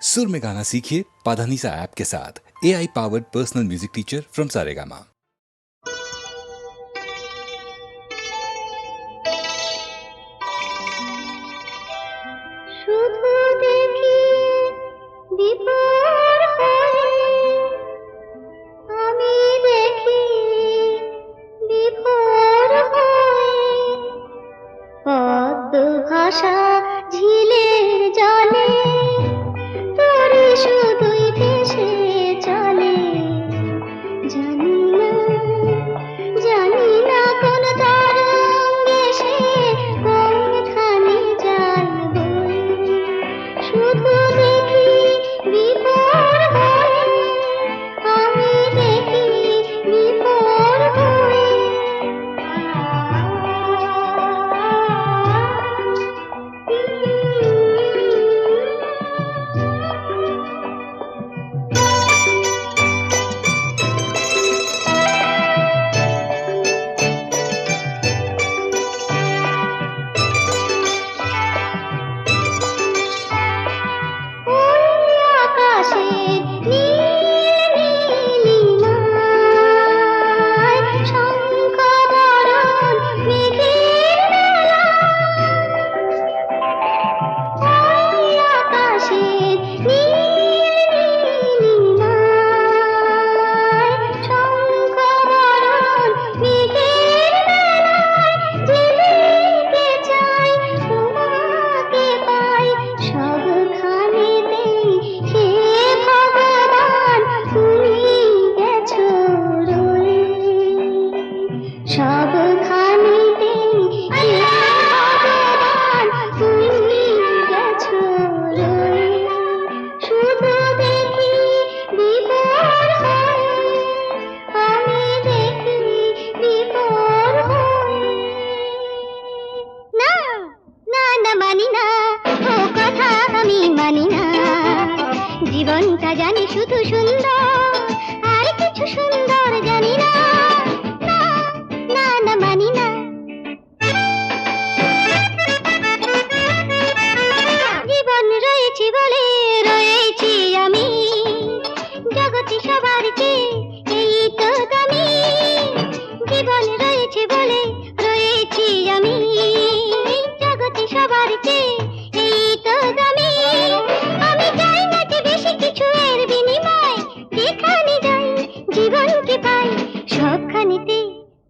सुर में गाना सीखिए पाधानीसा ऐप के साथ। AI powered personal music teacher from Saregama. ভাষা ঝিলের জলে তোরে শুধুই ভেসে চলে। জানি না কোন তরঙ্গে সে কোনখানে যায় বয়ে। শুধু দেখি বিভোর হয়ে, আমি দেখি বিভোর হয়ে। জীবনটা জানি শুধু সুন্দর, আর কিছু সুন্দর জানি না। না না মানি না। জীবন রয়েছে বলে রয়েছি আমি, জগতে সবার চেয়ে এই তো দামি। জীবন রয়েছে বলে রয়েছি আমি, জগতে সবার চেয়ে এই তো দামি। আমি চাই না যে বেশি কিছু এর বিনিময়, যেখানে যাই জীবনকে পাই সবখানেতে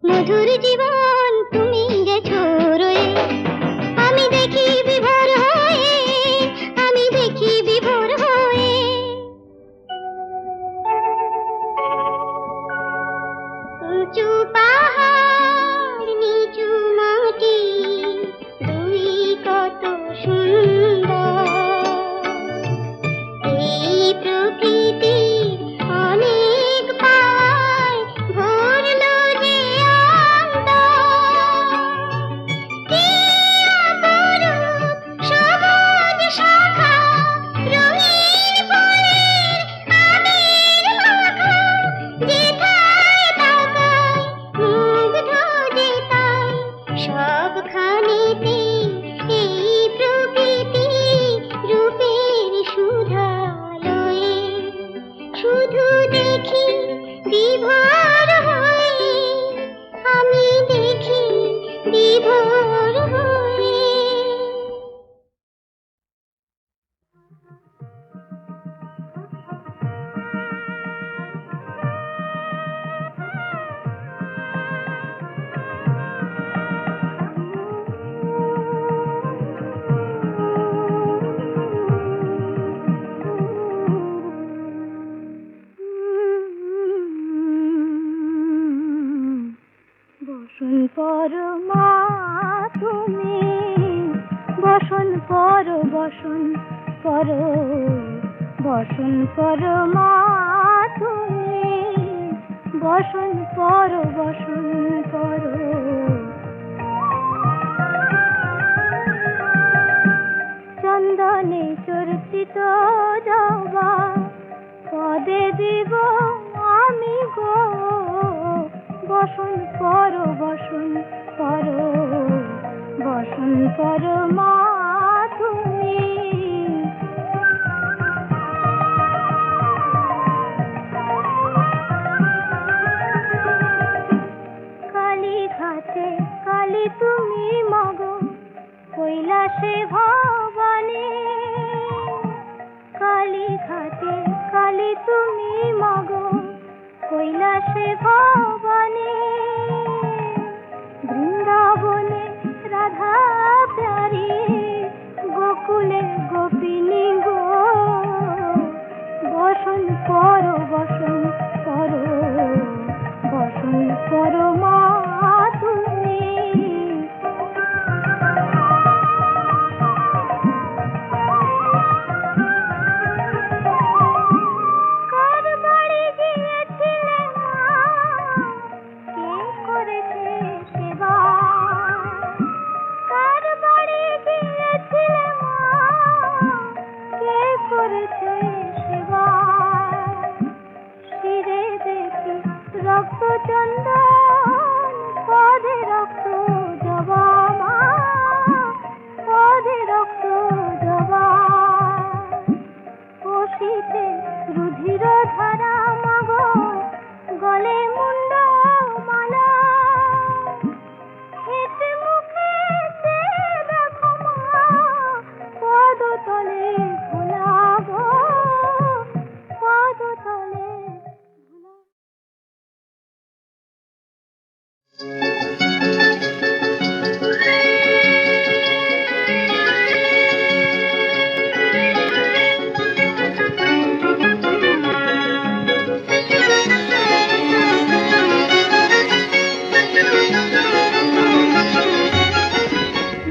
মধুর জীবন তুমি গেছো রয়ে। আমি দেখি বিভোর হয়ে, আমি দেখি বিভোর হয়ে। উঁচু পাহাড় নিচু মাটি দুই কত সুন্দর। এই প্রকৃতি অনেক পায় ভরল যে অন্তর। কি অপরূপ সবুজ শাখা, রঙিন ফুলের আবির মাখা। যেথায় তাকাই মুগ্ধ যে তাই, সবখানেতে এই প্রকৃতি রূপের সুধা লয়ে। শুধু দেখি বিভোর হয়ে, আমি দেখি বিভোর হয়ে। বসন পর মা তুমি, বসন পর বসন পর, বসন পর মা তুমি, বসন পর বসন পর। চন্দনে চর্চিত জবা পদে দিব আমি গো। বসন পর বসন পর, বসন পর মা তুমি। সে ভবনে বৃন্দাবনে রাধা প্যারি গোকুলে গোপিনী গো বসন কর মা তুমি কার বাড়ি গিয়েছিলে মা কে করেছে সেবা কার বাড়ি গিয়েছিলে মা কে করেছে সেবা শিরে দেখি রক্ত চন্দন পদে রক্ত জবা মা পদে রক্ত জবা কষিতে রুধির ধারা মাগো গলে মুন্ড মালা হেঁটে মুখে দেখো মা পদতলে ভোলাগো পদতলে ভোলা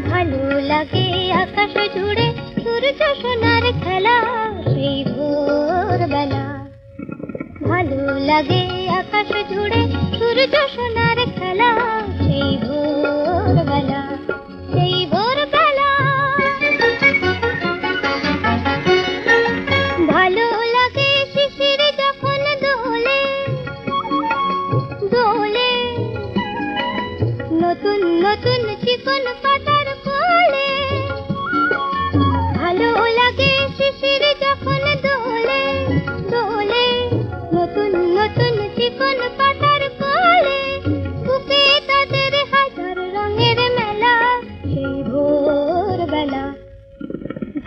ভালো লাগে আকাশ জুড়ে সূর্য সোনার খেলা সেই ভোরবেলা ভালো লাগে আকাশ জুড়ে সূর্য সোনার খেলা সেই ভোরবেলা সেই ভোরবেলা ভালো লাগে শিশির যখন দোলে দোলে নতুন নতুন চিকন পাতার কোলে ভালো লাগে শিশির যখন দোলে দোলে নতুন নতুন চিকন পাতার কোলে বুকে তাদের হাজার রঙের মেলা সেই ভোরবেলা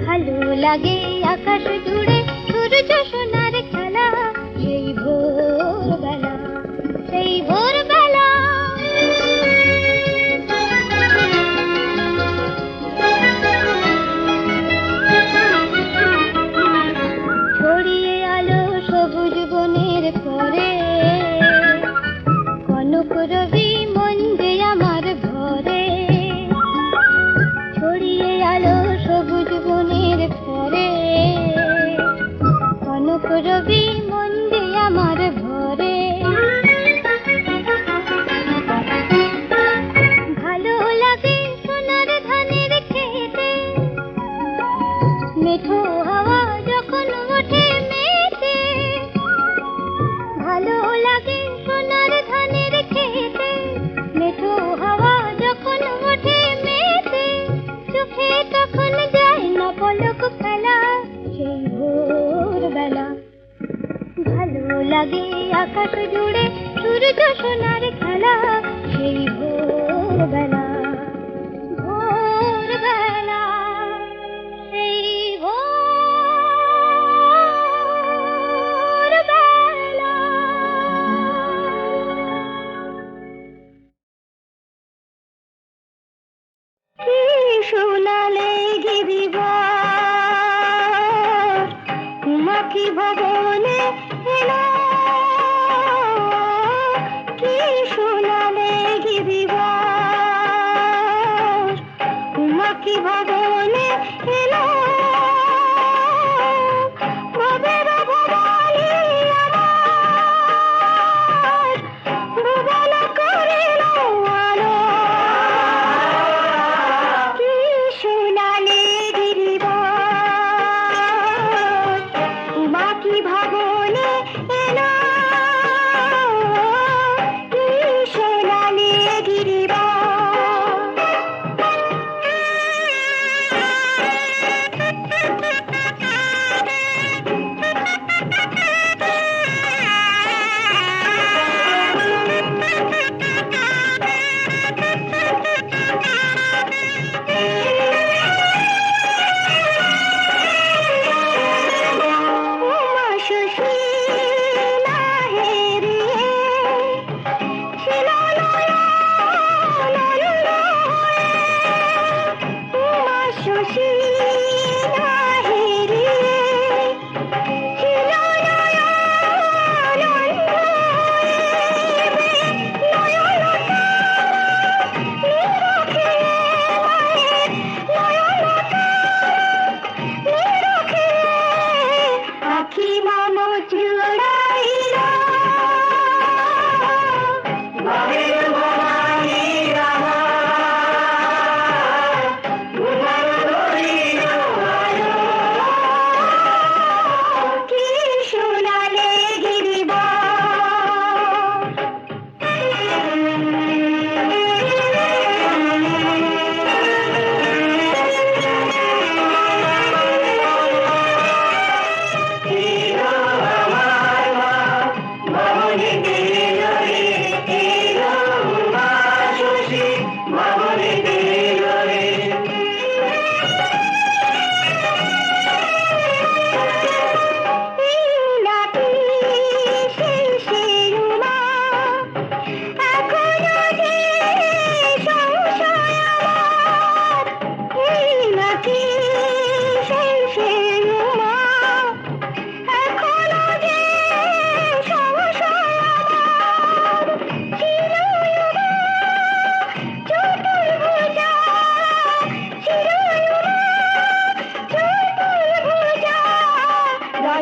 ভালো লাগে আকাশ জুড়ে সূর্য সোনার খেলা সেই ভোরবেলা সেই ভোরবেলা ছড়িয়ে আলো সবুজ বনের পরে কনক রবি মন্দে আমার ঘরে ছড়িয়ে আলো সবুজ বনের পরে কনক রবি মন্দে আমার ঘরে ভালো লাগে সোনার ধানের খেতে মেঠো হাওয়া যখন ওঠে মেতে ভালো লাগে সোনার ধানের খেতে মেঠো হাওয়া যখন ওঠে মেতে চোখে তখন যায় না পলক ফেলা সেই ভোরবেলা ভালো লাগে আকাশ জুড়ে সূর্য সোনার খেলা সেই ভোরবেলা ভোরবেলা সেই ভোরবেলা কি শোনালে গিরিবার উমাকি ভবনে এলো কি শোনালে গিরিবার উমাকি ভবনে এলো ভবের ভবানী আমার ভুবন করিল আলো কি শোনালে গিরিবার উমাকি ভবনে এলো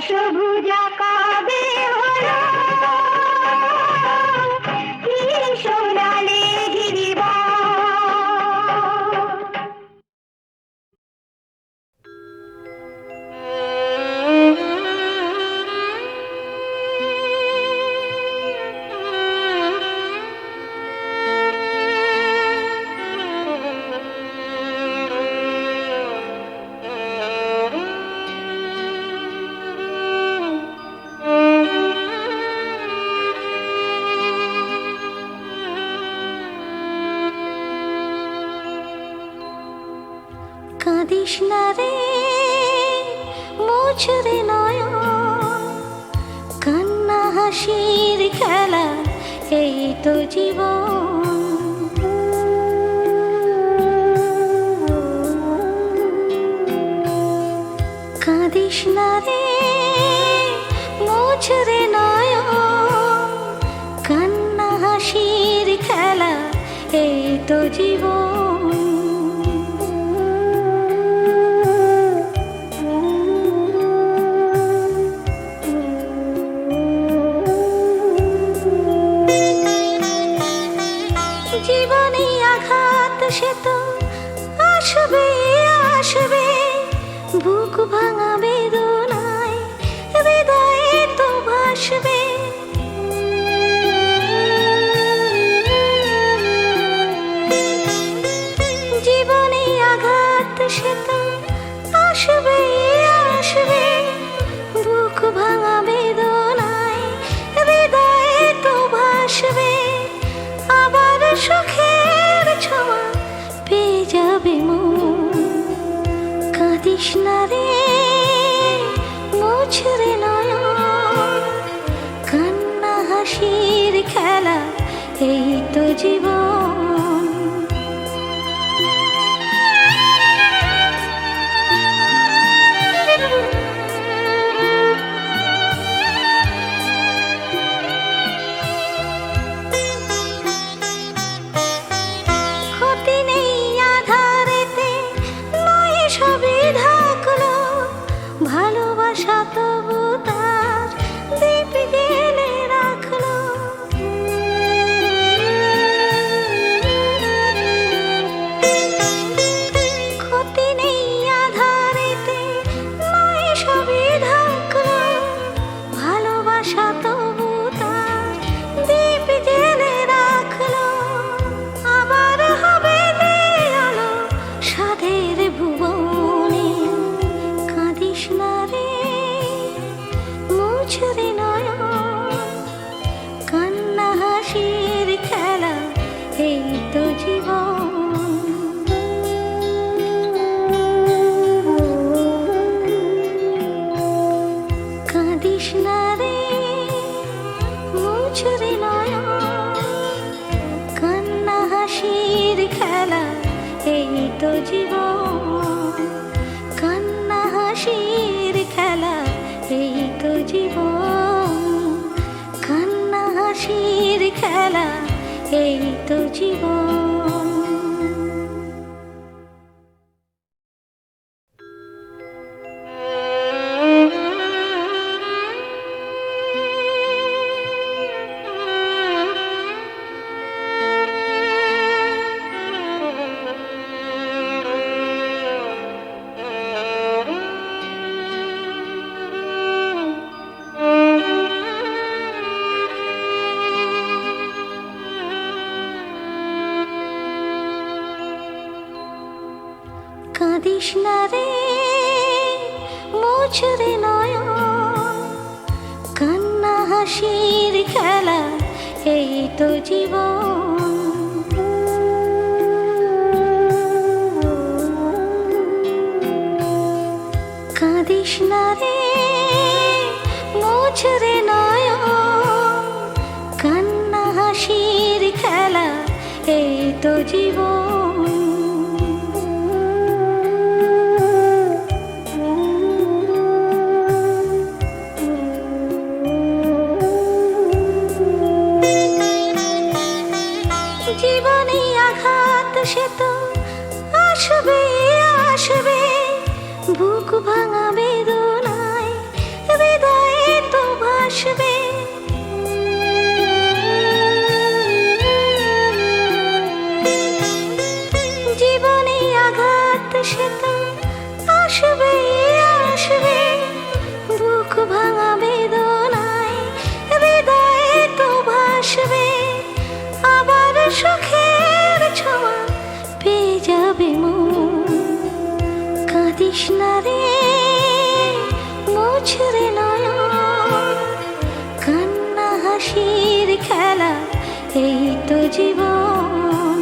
দশভুজা কবে হলো কি সোনালি গিরিবা। কাঁদিস না রে মোছরে নয়ন, কান্না হাসির খেলা এই তো জীবন। কাঁদিস না রে মোছরে নয়ন, কান্না হাসির খেলা এই তো জীবন। জীবনে আঘাত সে তো আসবে আসবে, বুক ভাঙা বেদনায় হৃদয়ে তো ভাসবে। জীবনে আঘাত সে তো আসবে আসবে, বুক ভাঙা বেদনায় হৃদয়ে তো ভাসবে। আবার সুখের ছোঁয়া পেয়ে যাবে মন। কাঁদিস না রে মোছরে নয়ন, কান্না হাসির খেলা এই তো জীবন। ভালোবাসা তবু তার দীপ গেলে রাখলো। ক্ষতি নেই আধারেতে নয় সবই ঢাকলো, ভালোবাসা তবু তার দীপ গেলে রাখলো। আবার হবে আলো সাধের ভুবনে, কাঁদিস না রে মোছরে নয়ন, কান্না হাসির খেলা এই তো জীবন। কাঁদিস না রে মোছরে নয়ন, কান্না হাসির খেলা এই তো জীবন। কান্না হাসির খেলা এই তো জীবন, কান্না হাসির খেলা এই তো জীবন। কাঁদিস না রে মোছরে নয়ন, কান্না হাসির খেলা এই তো জীবন। কাঁদিস না রে মোছরে নয়ন, কান্না হাসির খেলা এই তো জীবন। মুছরে নয়ন, কান্না হাসির খেলা, এই তো জীবন।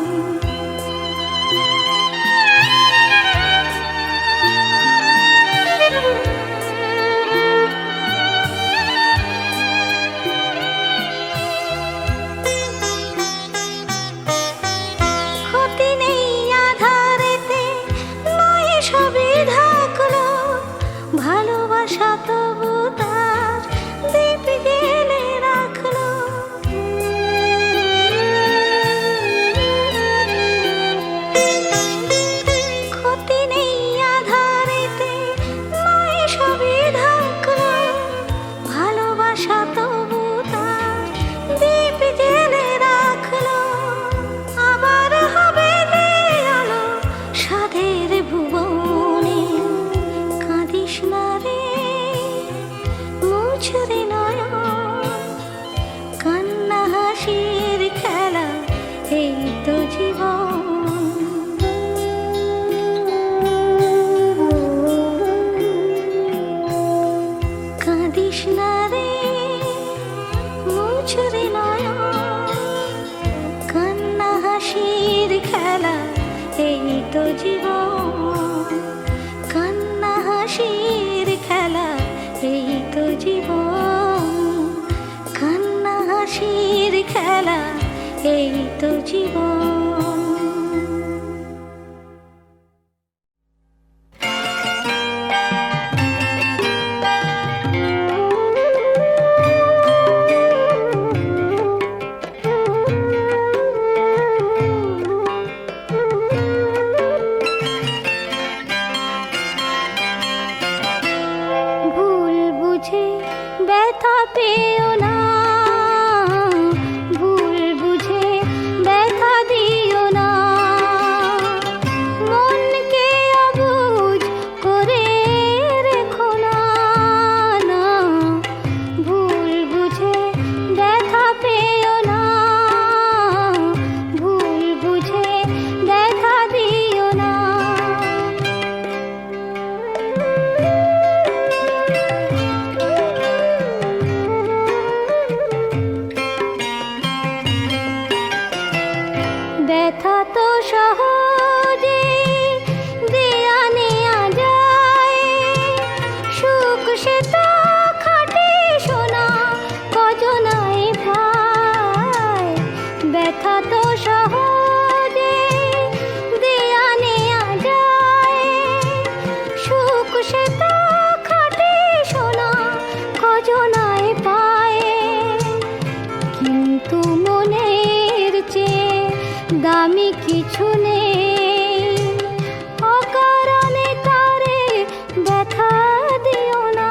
ক্ষতি নেই আধারেতে, নয় সবই ঢাকলো, ভালোবাসা তবু তার দীপ জেলে রাখলো। ক্ষতি নেই আধারেতে, নয় সবই ঢাকলো, ভালোবাসা তবু তার দীপ জেলে রাখলো। আবার হবে আলো সাধের ভুবনে, কাঁদিস না রে মুছরে নয়ন, কান্না হাসির খেলা, এই তো জীবন। কাঁদিস না রে মুছরে নয়ন, কান্না হাসির খেলা, এই তো জীবন। কান্না হাসির খেলা, এই তো জীবন। কান্না হাসির খেলা, এই তো জীবন। ভুল বুঝে ব্যথা পেও না, ভুল বুঝে ব্যথা দিও না, মনকে অবুঝ করে রেখো না। না, ভুল বুঝে ব্যথা পেও না, ভুল বুঝে ব্যথা দিও না। ব্যথা তো সহজে দেয়া নেয়া যায়, সুখ সে তো খাটে সোনা কজনায় ভাই। ব্যথা তো সহজে দেয়া নেয়া যায়, সুখ সে তো খাটে সোনা কজনায় পায়। কিন্তু মনের চেয়ে দামি কিছু নেই, অকারণে কারে ব্যথা দিও না।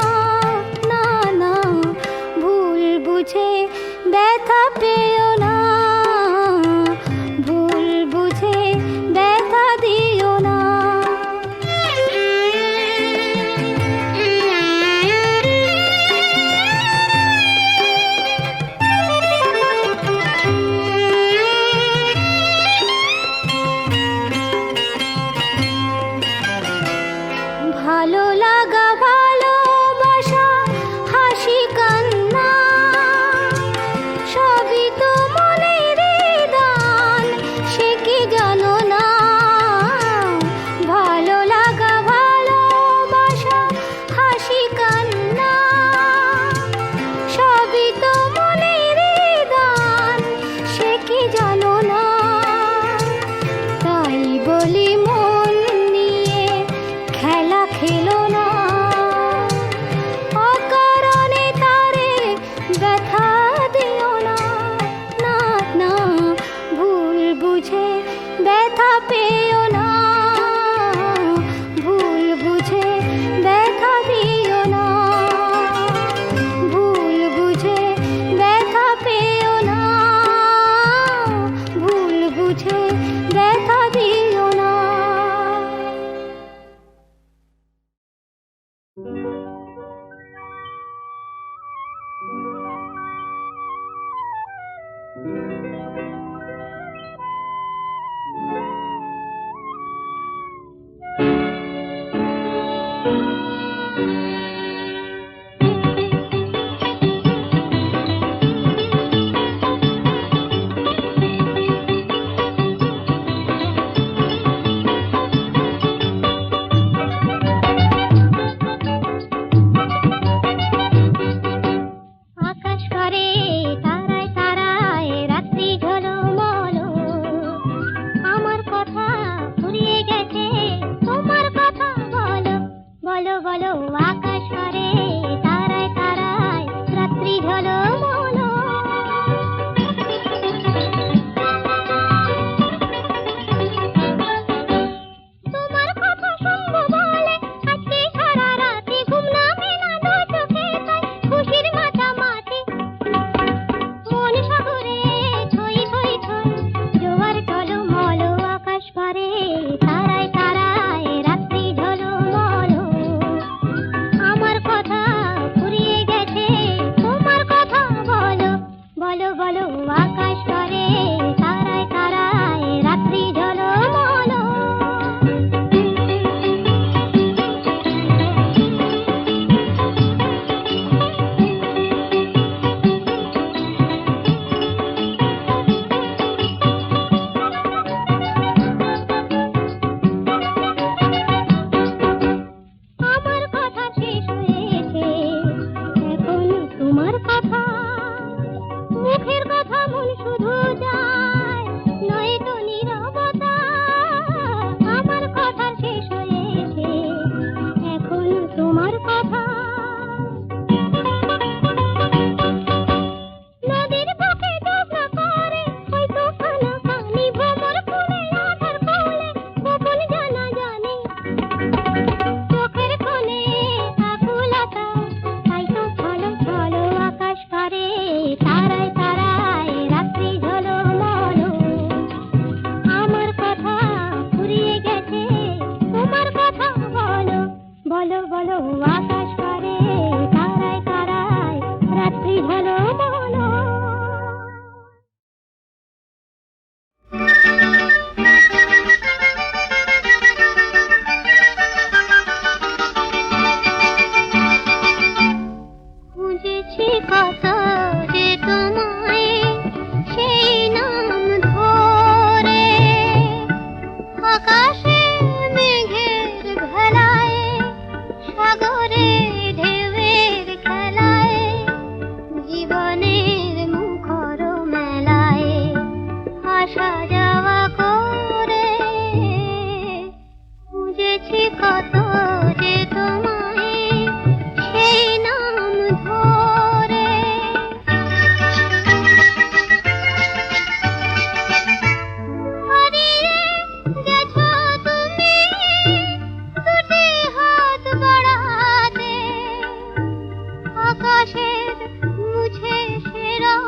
আকাশের মুছে সে রং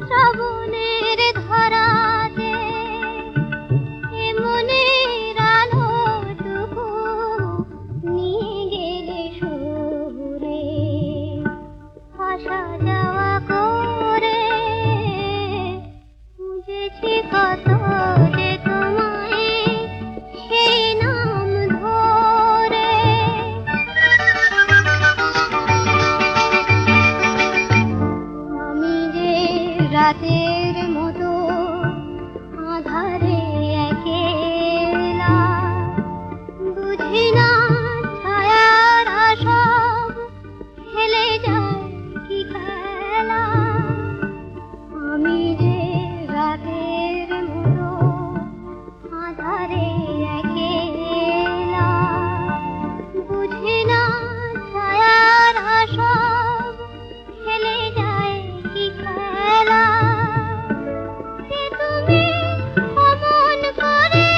শ্রাবণের ধরাতে এ মনের আলোটুকু নিয়ে গেলে সুরে আসা যাওয়া করে বুঝেছি কত যে তোমায় সেই নাম ধরে আমি যে রাতের মতো আধারে একেলা বুঝি না ছায়ার সব খেলে যায় কি খেলা আমি যে রাতের মতো আধারে একেলা বুঝি না ছায়ার সব খেলে যায় কি খেলা যে তুমি অমন করে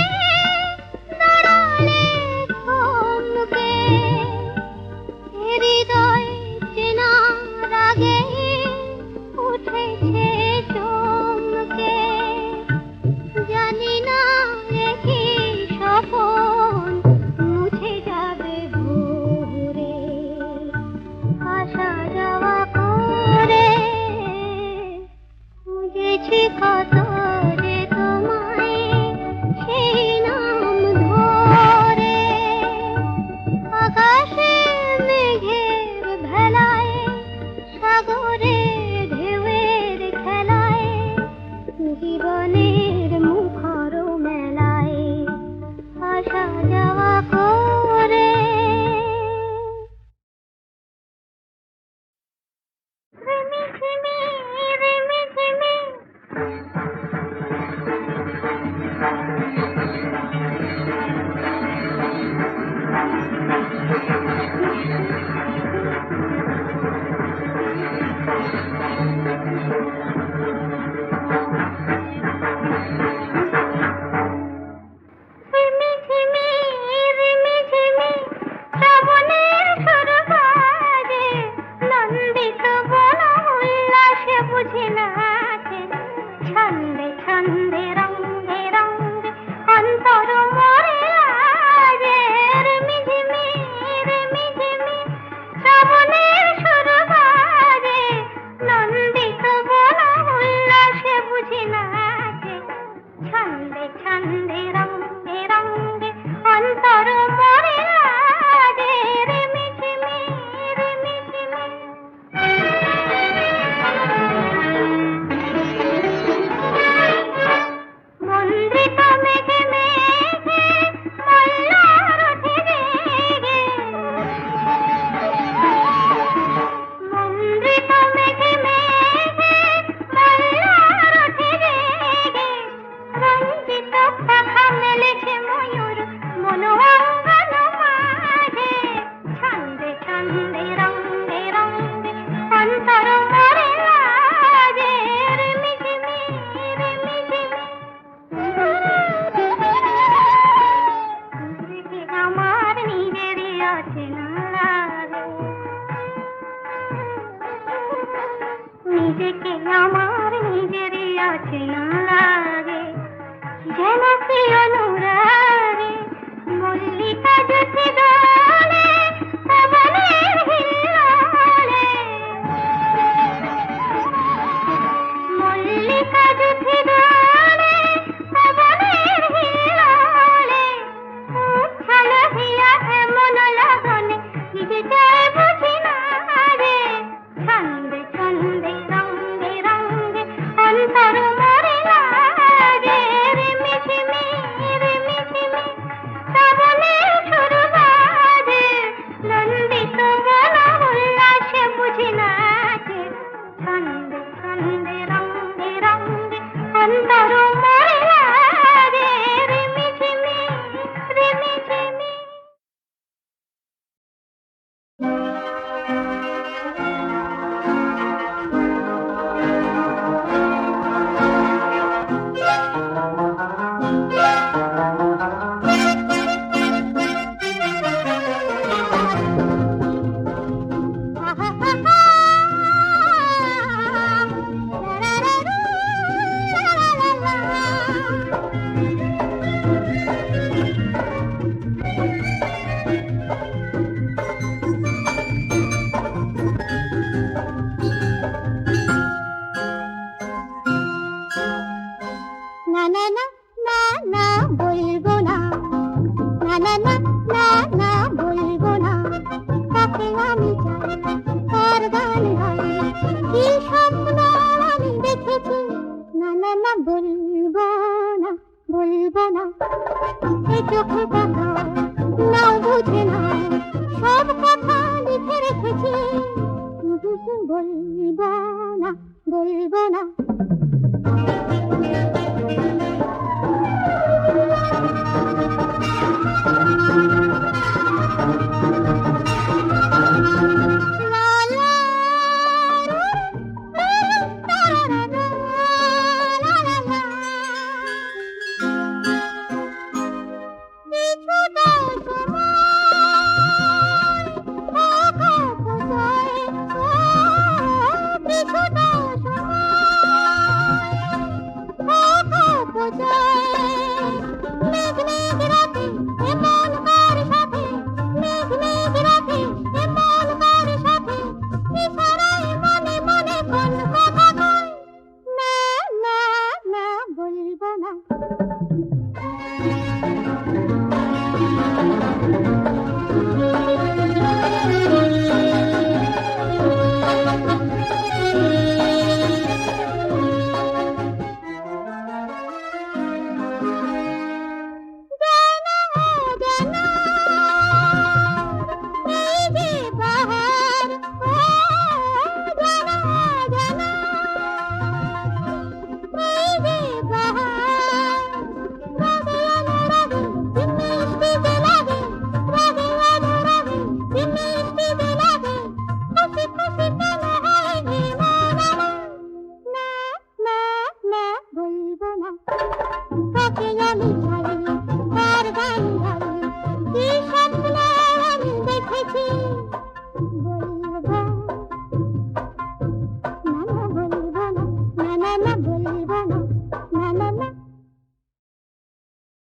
দাঁড়ালে থমকে হৃদয় চেনার আগে উঠেছে চমকে জানি না এ কি স্বপন মুছে যাবে ভোরে আসা যাওয়া করে বুঝেছি কত যে তোমায় সেই নাম ধরে আকাশে মেঘের ভেলায় সাগরে ঢেউয়ের খেলায় জীবনের মুখর মেলায় আসা যাওয়া করে রিমি ঝিমি রিমি ঝিমি রিমি ঝিমি রিমি ঝিমি শ্রাবণের সুর বাজে নন্দিত বন উল্লাসে বুঝি নাচে ছন্দে ছন্দে রঙ্গে রঙ্গে অন্তর মরে আজে রিমি ঝিমি রিমি ঝিমি শ্রাবণের সুর বাজে নন্দিত বন উল্লাসে বুঝি নাচে ছন্দে ছন্দে রঙ্গে রঙ্গে অন্তর মরে আজে রিমি ঝিমি রিমি ঝিমি মন্দ্রিত মেঘে মেঘে মল্লার ধীরে গে মন্দ্রিত মেঘে মেঘে মল্লার ধীরে গে রঞ্জিত পাখা মেলেছে ময়ূর মনোঅঙ্গন মাঝে ছন্দে ছন্দে রঙ্গে রঙ্গে অন্তর মরে লাজে রিমি ঝিমি রিমি ঝিমি নিজেকে আমার নিজেরই আছে না লাগে নিজেকে আমার নিজেরই আছে না লাগে যেন কি অনুরাগে মল্লিকা জ্যোতি দোলে পবনের হিল্লোলে মল্লিকা জ্যোতি দোলে পবনের হিল্লোলে উচ্ছল হিয়া এমন লগনে নিজে যায় বুঝি না রে ছন্দে ছন্দে রঙ্গে রঙ্গে অন্তর মরে লাগে রিমি ঝিমি রিমি ঝিমি শ্রাবণের সুর বাজে না এ চোখে তাকাও নাও বুঝে নাও সব কথা লিখে রেখেছি বলবো না বলবো না বলবো না বলবো না তোকে আমি চাই তার গান গাই কি স্বপ্ন আমি দেখেছি বলবো না না বলবো না না না না